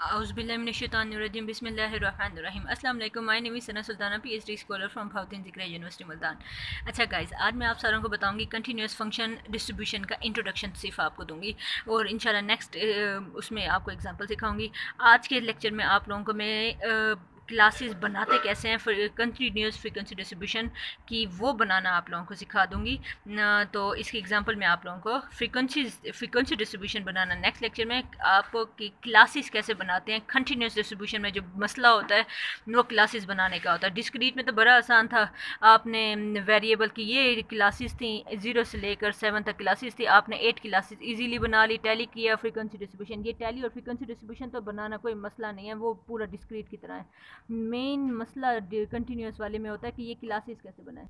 Auzubillahiminash-shaytanir-rajim. Bismillahir-rahmanir-rahim. Assalamu alaikum. My name is Sana Sultana, PhD scholar from Bhavtin Zikra University Multan. अच्छा guys, आज मैं आप सारों को बताऊंगी कंटिन्यूस फंक्शन डिस्ट्रीब्यूशन का इंट्रोडक्शन सिर्फ आपको दूंगी और इंशाल्लाह नेक्स्ट उसमें आपको एग्जांपल सिखाऊंगी। आज के लेक्चर में आप लोगों को मैं क्लासेस बनाते कैसे हैं कंटिन्यूस फ्रीक्वेंसी डिस्ट्रीब्यूशन की, वो बनाना आप लोगों को सिखा दूंगी। तो इसकी एग्जांपल मैं आप लोगों को फ्रीक्वेंसी डिस्ट्रीब्यूशन बनाना नेक्स्ट लेक्चर में आपको कि क्लासेस कैसे बनाते हैं। कंटिन्यूस डिस्ट्रीब्यूशन में जो मसला होता है वो क्लासेस बनाने का होता है। डिस्क्रीट में तो बड़ा आसान था, आपने वेरिएबल की ये क्लासेस थी 0 से लेकर 7 तक क्लासेस थी, आपने 8 क्लासेस इजीली बना ली। टैली किया फ्रीक्वेंसी डिस्ट्रीब्यूशन, ये टैली और फ्रीक्वेंसी डिस्ट्रीब्यूशन तो बनाना कोई मसला नहीं है, वो पूरा डिस्क्रीट की तरह है। मेन मसला कंटिन्यूस वाले में होता है कि ये क्लासेस कैसे बनाएं।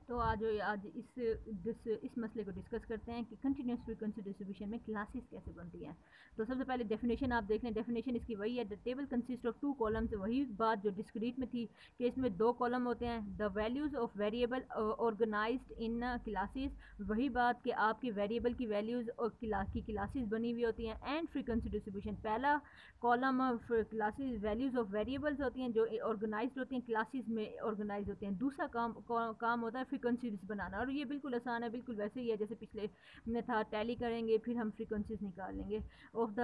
तो आज इस मसले को डिस्कस करते हैं कि कंटिन्यूस फ्रीक्वेंसी डिस्ट्रीब्यूशन में क्लासेस कैसे बनती हैं। तो सबसे पहले डेफिनेशन आप देख लें। डेफिनेशन इसकी वही है, the table consist of 2 columns. वही बात जो डिस्क्रीट में थी कि इसमें 2 कॉलम होते हैं। The values of variable organised in classes, वही बात कि आपके वेरिएबल की वैल्यूज़ और की क्लासेस बनी हुई होती हैं। एंड फ्रीक्वेंसी डिस्ट्रीब्यूशन, पहला column classes values of variables होती हैं जो ऑर्गेनाइज्ड होती हैं, क्लासेस में ऑर्गेनाइज होते हैं। दूसरा काम होता है फ्रीक्वेंसीज बनाना, और ये बिल्कुल आसान है, बिल्कुल वैसे ही है जैसे पिछले में था। टैली करेंगे फिर हम फ्रीक्वेंसीज निकाल लेंगे of the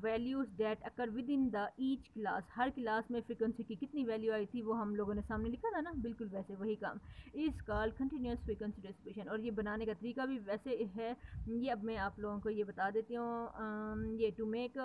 values that occur with in the each class. Her class में फ्रीक्वेंसी की कितनी वैल्यू आई थी वो हम लोगों ने सामने लिखा था ना, बिल्कुल वैसे वही काम is called continuous frequency distribution. और ये बनाने का तरीका भी वैसे है, ये अब मैं आप लोगों को ये बता देती हूँ। ये to make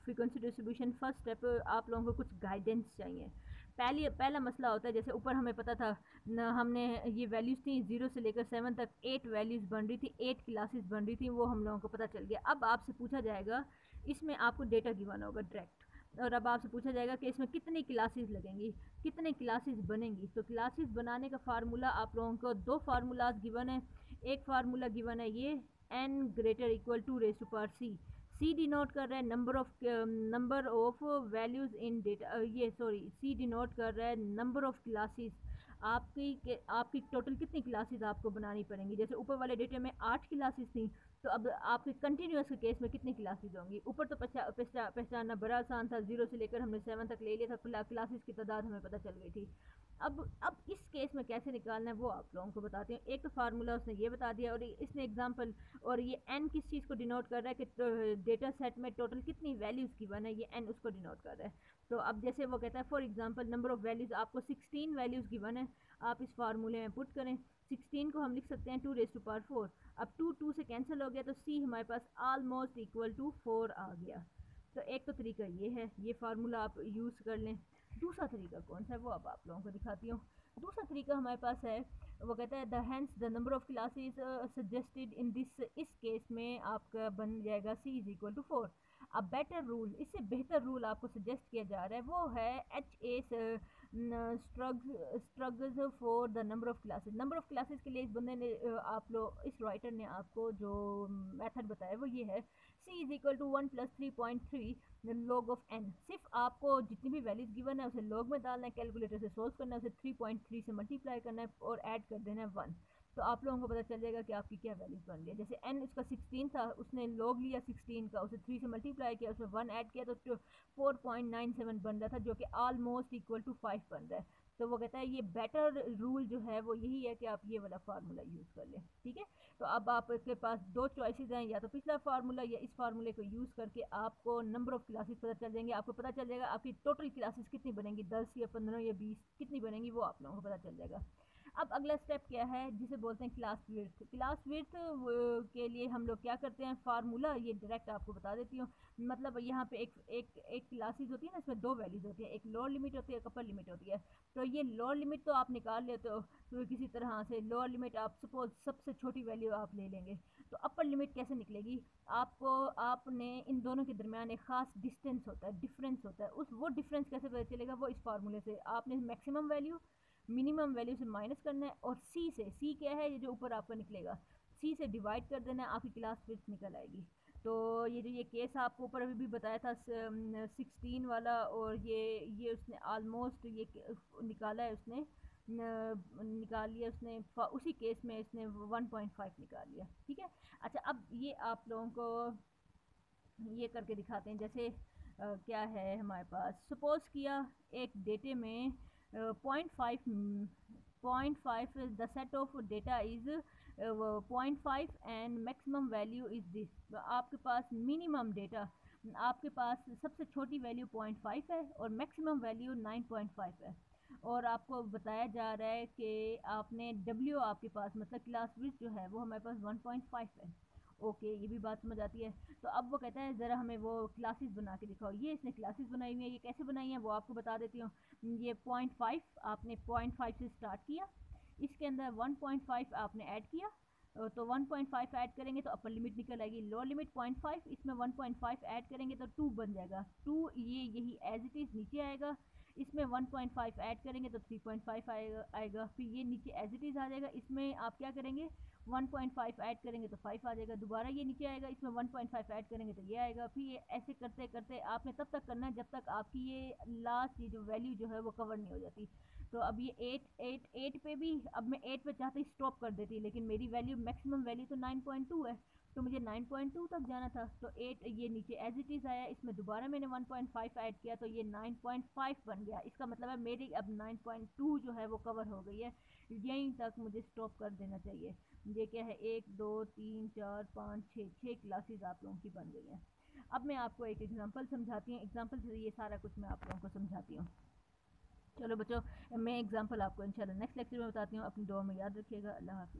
frequency distribution first step आप लोगों को कुछ गाइडेंस चाहिए। पहला मसला होता है, जैसे ऊपर हमें पता था न, हमने ये वैल्यूज़ थी 0 से लेकर 7 तक 8 वैल्यूज़ बन रही थी, 8 क्लासेस बन रही थी, वो हम लोगों को पता चल गया। अब आपसे पूछा जाएगा, इसमें आपको डेटा गिवन होगा डायरेक्ट, और अब आपसे पूछा जाएगा कि इसमें कितनी क्लासेस लगेंगी, कितने क्लासेस बनेंगी। तो क्लासेस बनाने का फार्मूला आप लोगों को 2 फार्मूलाज गिवन है। एक फार्मूला गिवन है ये n greater equal to raise to power C. C denote कर रहा है number of values in data, ये सॉरी सी डिनोट कर रहा है नंबर ऑफ क्लासेस। आपकी टोटल कितनी क्लासेस आपको बनानी पड़ेंगी। जैसे ऊपर वाले डेटा में 8 क्लासेस थी, तो अब आपके कंटिन्यूस के केस में कितनी क्लासेस होंगी। ऊपर तो पहचानना बड़ा आसान था, 0 से लेकर हमने 7 तक ले लिया था, क्लासेस की तादाद हमें पता चल गई थी। अब इस केस में कैसे निकालना है वो आप लोगों को बताते हैं। एक तो फार्मूला उसने ये बता दिया, और इसने एग्जांपल, और ये n किस चीज़ को डिनोट कर रहा है कि डेटा सेट में टोटल कितनी वैल्यूज़ की वन है, ये n उसको डिनोट कर रहा है। तो अब जैसे वो कहता है for example number of values, आपको 16 वैल्यूज़ गिवन है, आप इस फार्मूले में पुट करें। 16 को हम लिख सकते हैं 2 रेज़ टू पावर 4। अब 2 से कैंसिल हो गया तो c हमारे पास ऑलमोस्ट इक्वल टू 4 आ गया। तो एक तो तरीका ये है, ये फार्मूला आप यूज़ कर लें। दूसरा तरीका कौन सा है वो अब आप लोगों को दिखाती हूँ। दूसरा तरीका हमारे पास है, वो कहता है the hence the number of classes suggested in this, इस केस में आपका बन जाएगा c इज इक्वल टू 4। अब बेटर रूल, इससे बेहतर रूल आपको सजेस्ट किया जा रहा है, वो है HA struggles for the number of classes. Number of classes के लिए इस बंदे ने आप लोग, इस राइटर ने आपको जो मेथड बताया वो ये है, c is equal to 1 plus 3.3 log of n। सिर्फ आपको जितनी भी वैल्यूज गिवन है उसे लॉग में डालना है, कैलकुलेटर से सोल्व करना है, उसे 3.3 से मल्टीप्लाई करना है और ऐड कर देना है 1। तो आप लोगों को पता चल जाएगा कि आपकी क्या वैल्यूज बन रही है। जैसे n उसका 16 था, उसने लॉग लिया 16 का, उसे 3 से मल्टीप्लाई किया, उसमें 1 ऐड किया तो 4.97 बन रहा था, जो कि ऑलमोस्ट इक्वल टू 5 बन रहा है। तो वो कहता है ये बेटर रूल जो है वो यही है कि आप ये वाला फार्मूला यूज़ कर लें, ठीक है। तो अब आपके पास 2 चॉइसेस हैं, या तो पिछला फार्मूला या इस फार्मूले को यूज़ करके आपको नंबर ऑफ क्लासेस पता चल जाएंगे। आपको पता चल जाएगा आपकी टोटल क्लासेस कितनी बनेंगी, 10 या 15 या 20 कितनी बनेंगी, वो आप लोगों को पता चल जाएगा। अब अगला स्टेप क्या है, जिसे बोलते हैं क्लास विड्थ। क्लास विड्थ के लिए हम लोग क्या करते हैं, फार्मूला ये डायरेक्ट आपको बता देती हूँ। मतलब यहाँ पे एक क्लासेस होती है ना, इसमें 2 वैल्यूज होती है, एक लोअर लिमिट होती है, एक अपर लिमिट होती है। तो ये लोअर लिमिट तो आप निकाल लेते हो, तो किसी तरह से लोअर लिमिट आप सपोज सबसे छोटी वैल्यू आप ले लेंगे। तो अपर लिमिट कैसे निकलेगी, आपने इन दोनों के दरमियान एक खास डिस्टेंस होता है, डिफरेंस होता है, उस वो डिफरेंस कैसे पता चलेगा, वो इस फार्मूले से आपने मैक्सिमम वैल्यू मिनिमम वैल्यू से माइनस करना है, और सी क्या है, ये जो ऊपर आपका निकलेगा, सी से डिवाइड कर देना है, आपकी क्लास फिर निकल आएगी। तो ये केस आपको ऊपर अभी भी बताया था 16 वाला, और ये उसने ऑलमोस्ट ये निकाला है, उसने निकाल लिया उसने, उसी केस में इसने 1.5 निकाल लिया, ठीक है। अच्छा अब ये आप लोगों को ये करके दिखाते हैं। जैसे क्या है हमारे पास, सपोज़ किया एक डेटे में 0.5 the set of data is 0.5 and maximum value is this. आपके पास मिनिमम डेटा, आपके पास सबसे छोटी वैल्यू 0.5 है और मैक्सिमम वैल्यू 9.5 है, और आपको बताया जा रहा है कि आपने W आपके पास मतलब क्लास विड्थ जो है वो हमारे पास 1.5 है। ओके, ये भी बात समझ आती है। तो अब वो कहता है ज़रा हमें वो क्लासेस बना के दिखाओ। ये इसने क्लासेस बनाई हुई है, ये कैसे बनाई हैं वो आपको बता देती हूँ। ये 0.5 आपने 0.5 से स्टार्ट किया, इसके अंदर 1.5 आपने ऐड किया, तो 1.5 ऐड करेंगे तो अपर लिमिट निकल आएगी, लोअर लिमिट 0.5, इसमें 1.5 ऐड करेंगे तो 2 बन जाएगा, 2 ये यही एज इट इज़ नीचे आएगा, इसमें 1.5 ऐड करेंगे तो 3.5 आएगा, फिर ये नीचे एज इट इज़ आ जाएगा, इसमें आप क्या करेंगे 1.5 ऐड करेंगे तो 5 आ जाएगा, दोबारा ये नीचे आएगा, इसमें 1.5 ऐड करेंगे तो ये आएगा, फिर ये ऐसे करते करते आपने तब तक करना है जब तक आपकी ये लास्ट ये जो वैल्यू जो है वो कवर नहीं हो जाती। तो अब ये 8 पे भी, अब मैं 8 पे चाहते ही स्टॉप कर देती, लेकिन मेरी वैल्यू मैक्सिमम वैल्यू तो 9.2 है, तो मुझे 9.2 तक जाना था, तो 8 ये नीचे एज इट इज़ आया, इसमें दोबारा मैंने 1.5 ऐड किया तो ये 9.5 बन गया। इसका मतलब है मेरी अब 9.2 जो है वो कवर हो गई है, यहीं तक मुझे स्टॉप कर देना चाहिए। ये क्या है, 1 2 3 4 5 6 क्लासेस आप लोगों की बन गई हैं। अब मैं आपको एक एग्जांपल समझाती हूँ, एग्जांपल से ये सारा कुछ मैं आप लोगों को समझाती हूँ। चलो बच्चों, मैं एग्जांपल आपको इंशाल्लाह नेक्स्ट लेक्चर में बताती हूँ। अपनी दुआ में याद रखिएगा। अल्लाह हाफिज़।